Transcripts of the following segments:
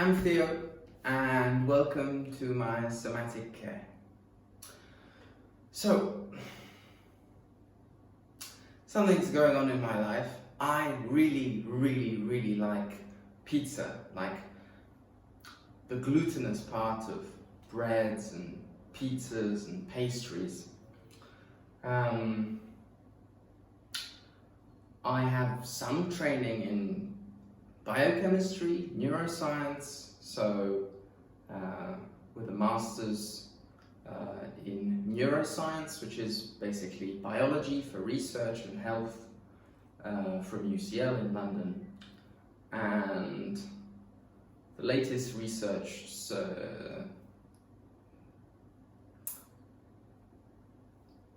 I'm Theo and welcome to my somatic care. So, something's going on in my life. I really like pizza, like the glutinous part of breads and pizzas and pastries. I have some training in biochemistry, neuroscience, so with a master's in neuroscience, which is basically biology for research and health from UCL in London. And the latest research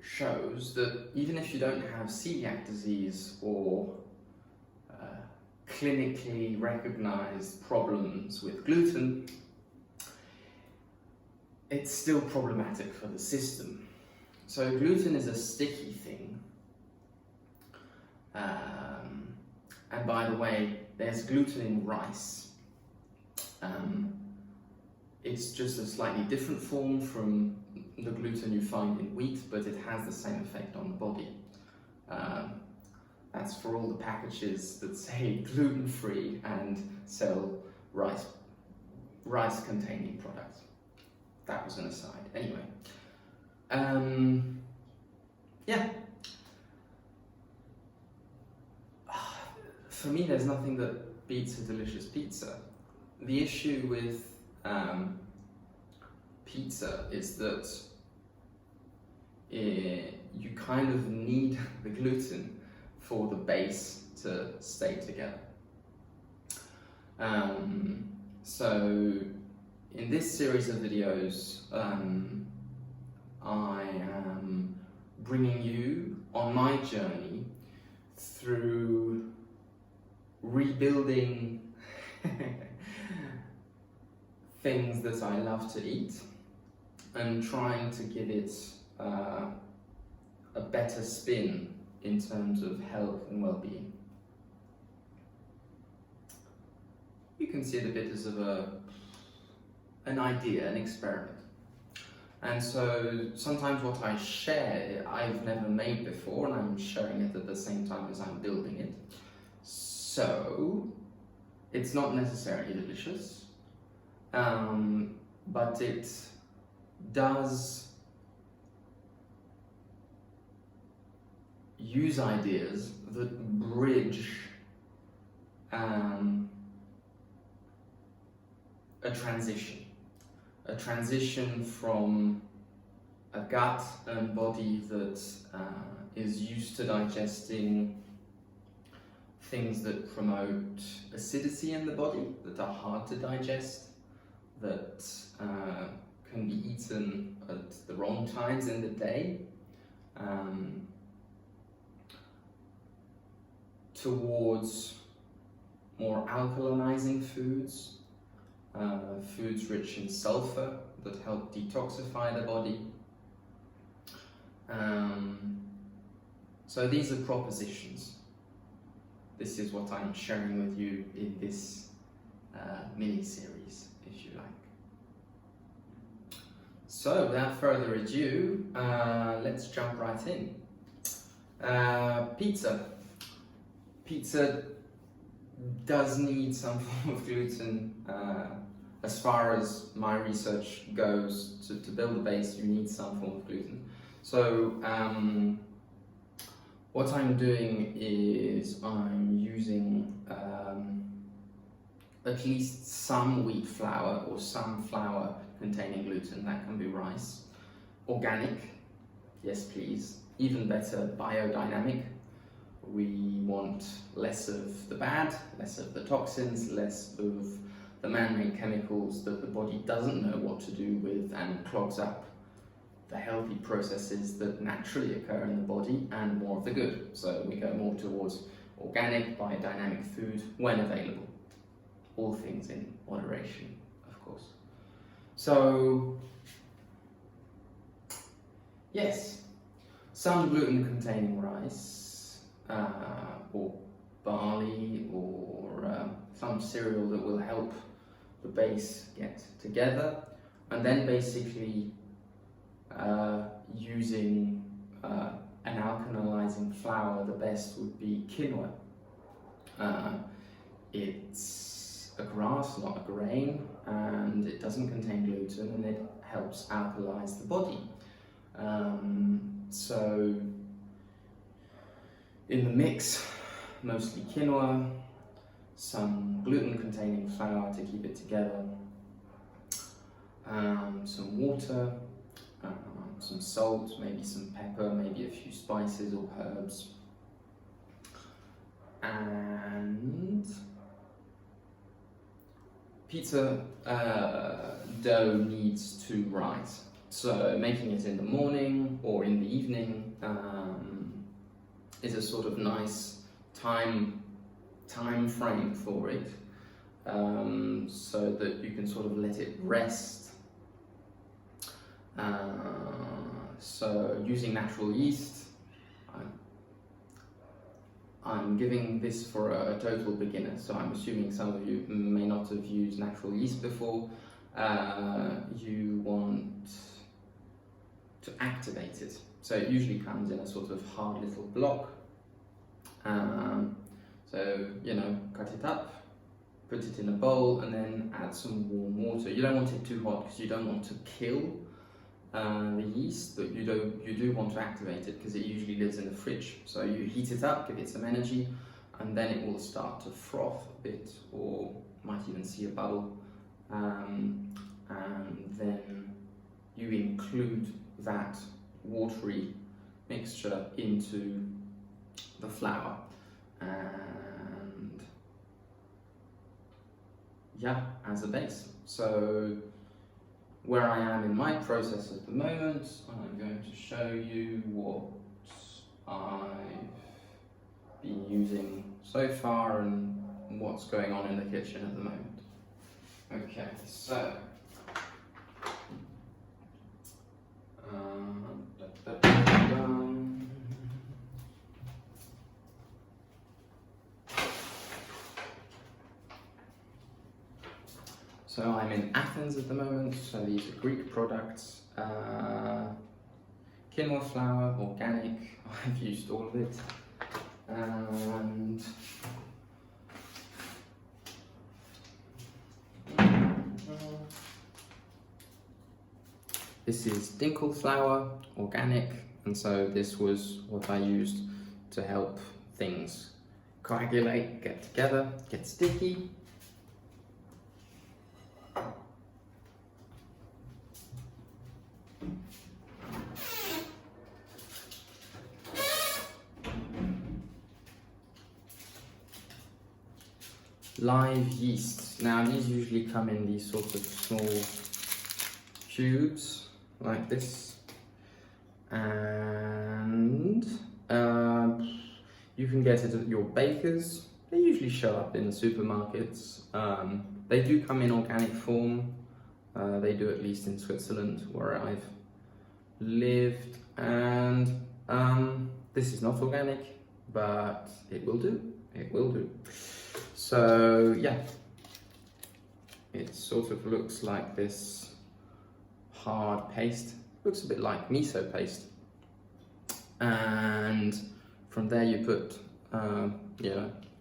shows that even if you don't have celiac disease or clinically recognized problems with gluten, it's still problematic for the system. So gluten is a sticky thing. And by the way, there's gluten in rice. It's just a slightly different form from the gluten you find in wheat, but it has the same effect on the body. That's for all the packages that say gluten-free and sell rice-containing products. That was an aside. Anyway, yeah. For me, there's nothing that beats a delicious pizza. The issue with pizza is that you kind of need the gluten for the base to stay together. So in this series of videos, I am bringing you on my journey through rebuilding things that I love to eat and trying to give it a better spin in terms of health and well-being. You can see it a bit as of an idea, an experiment. And so sometimes what I share, I've never made before, and I'm sharing it at the same time as I'm building it. So it's not necessarily delicious, but it does use ideas that bridge a transition from a gut and body that is used to digesting things that promote acidity in the body, that are hard to digest, that can be eaten at the wrong times in the day, towards more alkalinizing foods, foods rich in sulfur that help detoxify the body. So these are propositions. This is what I'm sharing with you in this mini-series, if you like. So without further ado, let's jump right in. Pizza. Pizza does need some form of gluten. As far as my research goes, to build a base, you need some form of gluten. So what I'm doing is I'm using at least some wheat flour or some flour containing gluten. That can be rice. Organic, yes please. Even better, biodynamic. We want less of the bad, less of the toxins, less of the man-made chemicals that the body doesn't know what to do with and clogs up the healthy processes that naturally occur in the body, and more of the good. So we go more towards organic, biodynamic food when available. All things in moderation, of course. So, yes, some gluten-containing rice, or barley, or some cereal that will help the base get together, and then basically using an alkalizing flour, the best would be quinoa. It's a grass, not a grain, and it doesn't contain gluten, and it helps alkalize the body. So in the mix, mostly quinoa, some gluten-containing flour to keep it together, some water, some salt, maybe some pepper, maybe a few spices or herbs, and pizza dough needs to rise. So making it in the morning or in the evening is a sort of nice time frame for it, so that you can sort of let it rest. So using natural yeast, I'm giving this for a total beginner, so I'm assuming some of you may not have used natural yeast before. You want to activate it. So it usually comes in a sort of hard little block. So, you know, cut it up, put it in a bowl, and then add some warm water. You don't want it too hot because you don't want to kill the yeast, but you do want to activate it because it usually lives in the fridge. So you heat it up, give it some energy, and then it will start to froth a bit, or might even see a bubble. And then you include that watery mixture into the flour, and yeah, as a base. So where I am in my process at the moment, I'm going to show you what I've been using so far and what's going on in the kitchen at the moment. Okay, so so I'm in Athens at the moment, so these are Greek products. Quinoa flour, organic, I've used all of it. And this is dinkel flour, organic, and so this was what I used to help things coagulate, get together, get sticky. Live yeast. Now these usually come in these sort of small tubes like this, and you can get it at your bakers. They usually show up in the supermarkets. They do come in organic form. They do, at least in Switzerland where I've lived, and this is not organic, but it will do. It will do. So yeah, it sort of looks like this hard paste. Looks a bit like miso paste. And from there you put,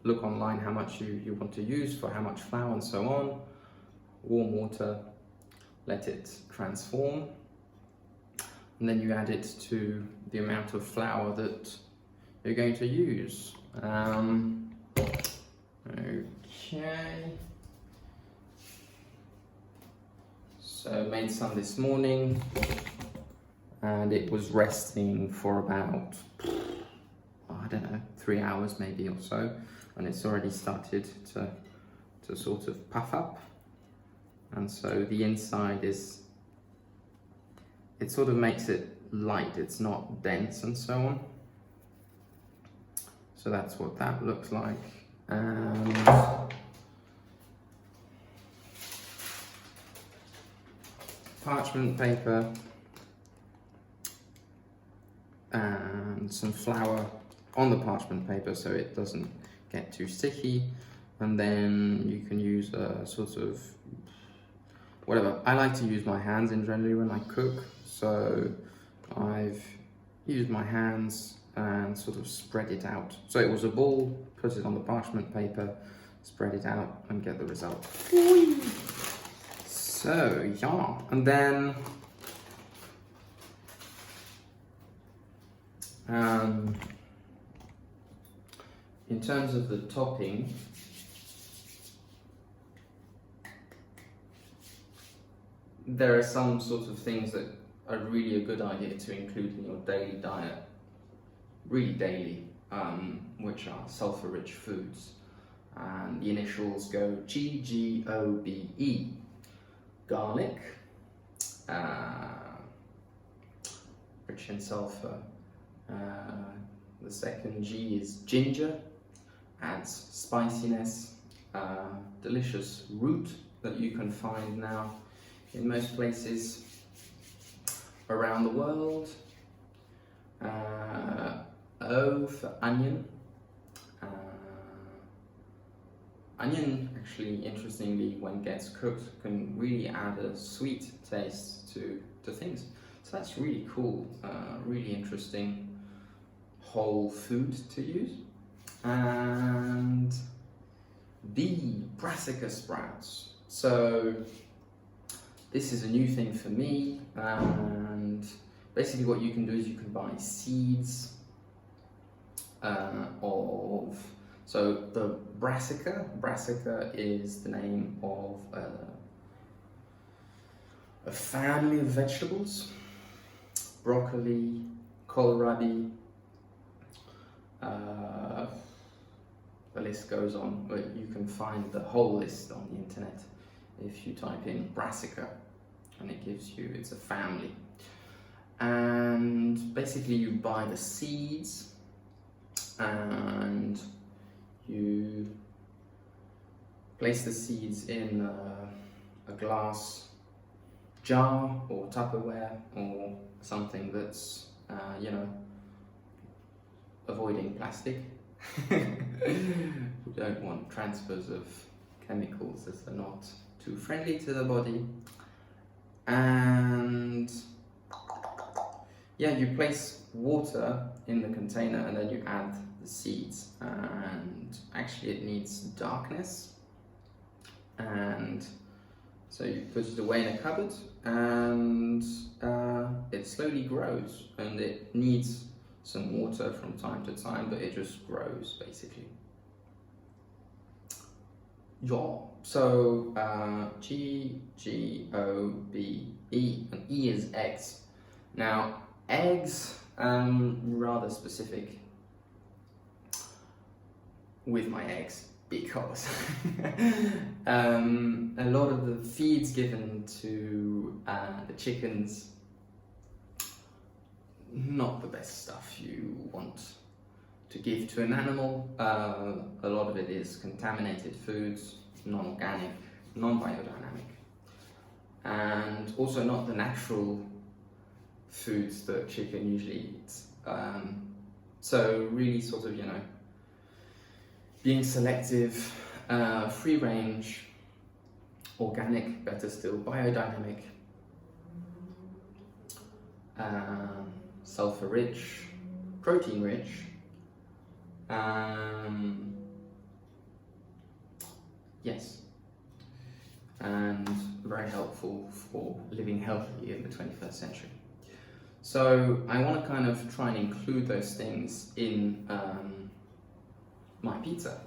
look online how much you want to use for how much flour and so on. Warm water, let it transform. And then you add it to the amount of flour that you're going to use. Okay, so made some this morning, and it was resting for about, I don't know, 3 hours maybe or so, and it's already started to sort of puff up, and so the inside is, it sort of makes it light, it's not dense and so on. So that's what that looks like. And parchment paper and some flour on the parchment paper so it doesn't get too sticky, and then you can use a sort of whatever. I like to use my hands in generally when I cook, so I've used my hands and sort of spread it out. So it was a ball, put it on the parchment paper, spread it out and get the result. So yeah, and then in terms of the topping, there are some sort of things that are really a good idea to include in your daily diet, really daily, which are sulfur-rich foods. And the initials go GGOBE. Garlic, rich in sulfur. The second G is ginger, adds spiciness. Delicious root that you can find now in most places around the world. O for onion. Onion, actually, interestingly, when gets cooked, can really add a sweet taste to things. So that's really cool, really interesting whole food to use. And B, brassica sprouts. So this is a new thing for me, and basically what you can do is you can buy seeds of, so the brassica is the name of a family of vegetables: broccoli, kohlrabi, the list goes on, but you can find the whole list on the internet if you type in brassica, and it gives you, it's a family. And basically you buy the seeds and you place the seeds in a glass jar or Tupperware or something that's, you know, avoiding plastic. We don't want transfers of chemicals as they're not too friendly to the body. And yeah, you place water in the container and then you add the seeds, and actually it needs darkness, and so you put it away in a cupboard and it slowly grows, and it needs some water from time to time, but it just grows basically. Yeah, so G-G-O-B-E, and E is eggs. Now eggs, rather specific with my eggs, because a lot of the feeds given to the chickens, not the best stuff you want to give to an animal. A lot of it is contaminated foods, non-organic, non-biodynamic, and also not the natural foods that chicken usually eats. So really sort of, you know, being selective, free range, organic, better still, biodynamic, sulfur rich, protein rich, yes, and very helpful for living healthy in the 21st century. So I want to kind of try and include those things in my pizza.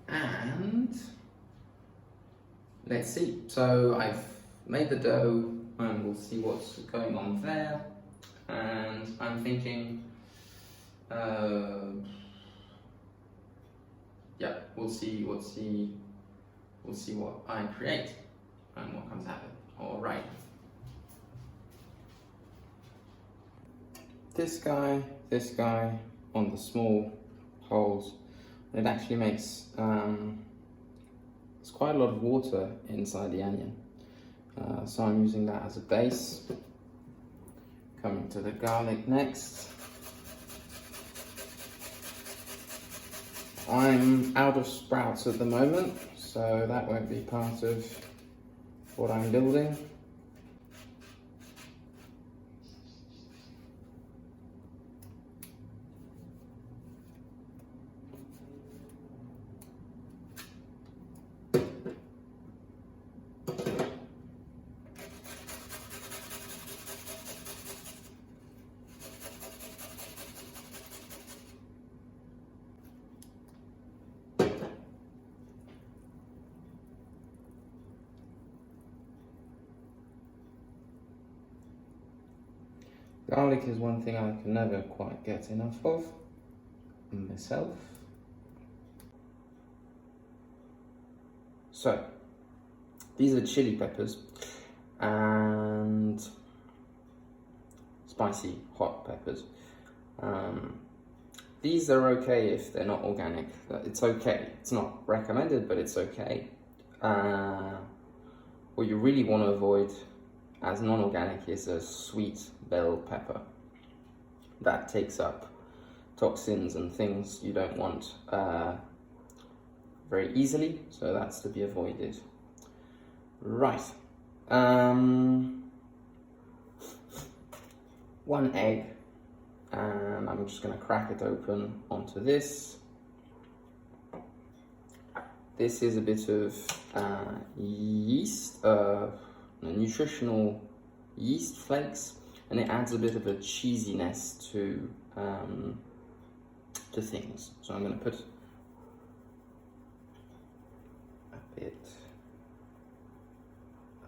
And let's see. So I've made the dough, and we'll see what's going on there. And I'm thinking, yeah, we'll see what I create and what comes out of it. All right. This guy on the small holes, it actually makes there's quite a lot of water inside the onion, so I'm using that as a base. Coming to the garlic next. I'm out of sprouts at the moment, so that won't be part of what I'm building. Garlic is one thing I can never quite get enough of myself. So, these are chili peppers and spicy hot peppers. These are okay if they're not organic. It's okay. It's not recommended, but it's okay. What you really want to avoid as non-organic is a sweet bell pepper. That takes up toxins and things you don't want very easily, so that's to be avoided. Right. 1 egg, and I'm just going to crack it open onto this. This is a bit of yeast, nutritional yeast flakes, and it adds a bit of a cheesiness to things. So I'm going to put a bit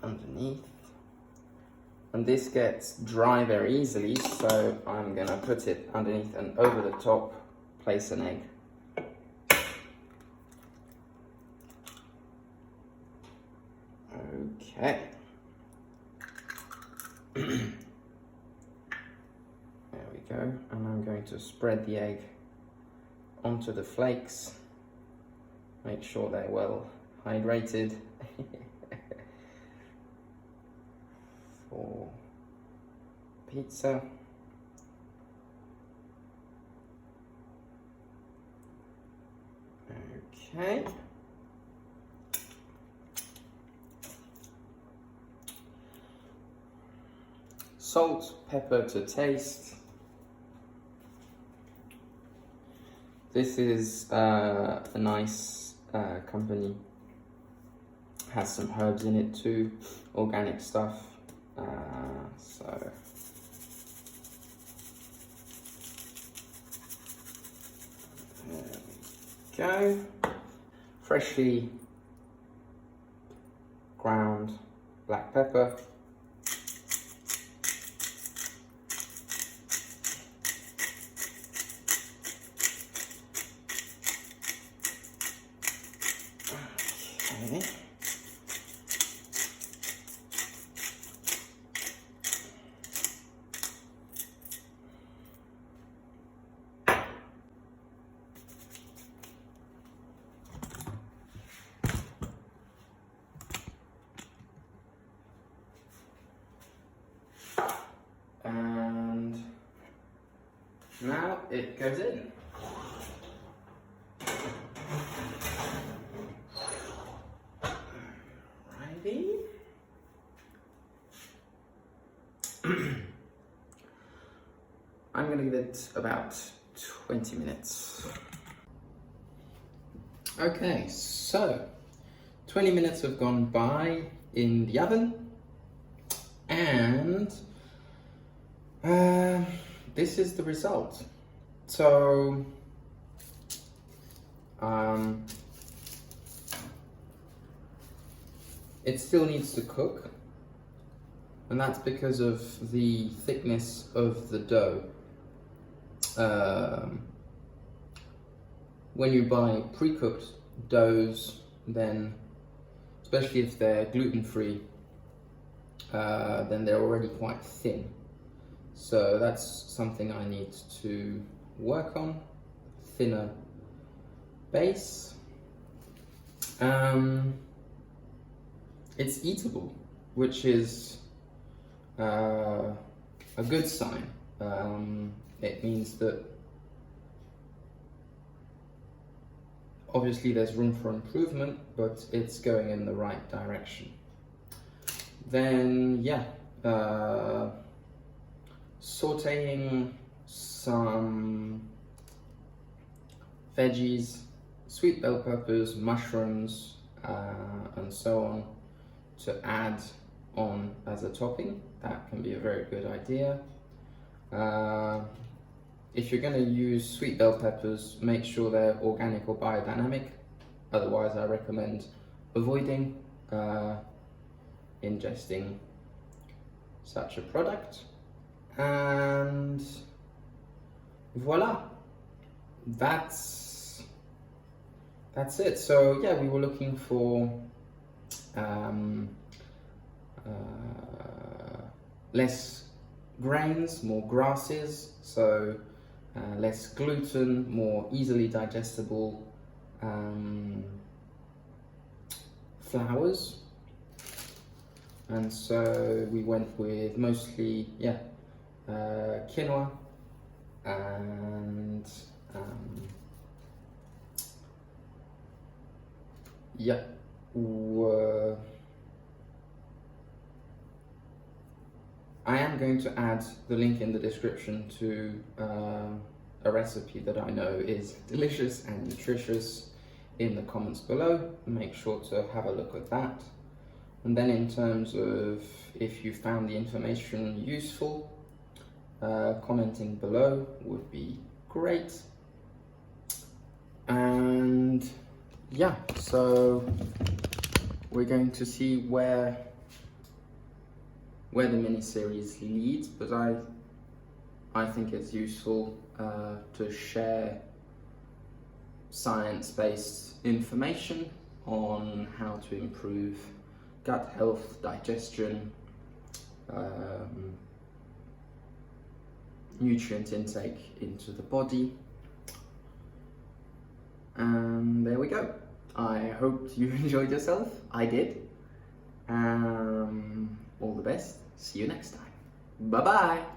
underneath, and this gets dry very easily, so I'm going to put it underneath, and over the top place an egg. Okay. There we go, and I'm going to spread the egg onto the flakes. Make sure they're well hydrated for pizza. Okay. Salt, pepper to taste. This is a nice company. Has some herbs in it too, organic stuff. So there we go. Freshly ground black pepper. Okay. And now it goes in. I'm going to give it about 20 minutes. Okay, so 20 minutes have gone by in the oven, and this is the result. So it still needs to cook, and that's because of the thickness of the dough. When you buy pre-cooked doughs, then especially if they're gluten-free, then they're already quite thin. So that's something I need to work on, thinner base. It's eatable, which is a good sign. It means that obviously there's room for improvement, but it's going in the right direction. Then, yeah, sauteing some veggies, sweet bell peppers, mushrooms, and so on to add on as a topping. That can be a very good idea. If you're going to use sweet bell peppers, make sure they're organic or biodynamic. Otherwise, I recommend avoiding ingesting such a product. And voila, that's it. So yeah, we were looking for less grains, more grasses, so less gluten, more easily digestible flours. And so we went with mostly, quinoa and I am going to add the link in the description to a recipe that I know is delicious and nutritious in the comments below. Make sure to have a look at that. And then in terms of if you found the information useful, commenting below would be great. And yeah, so we're going to see where the mini-series leads, but I think it's useful to share science-based information on how to improve gut health, digestion, nutrient intake into the body. And there we go. I hope you enjoyed yourself. I did. All the best. See you next time. Bye bye.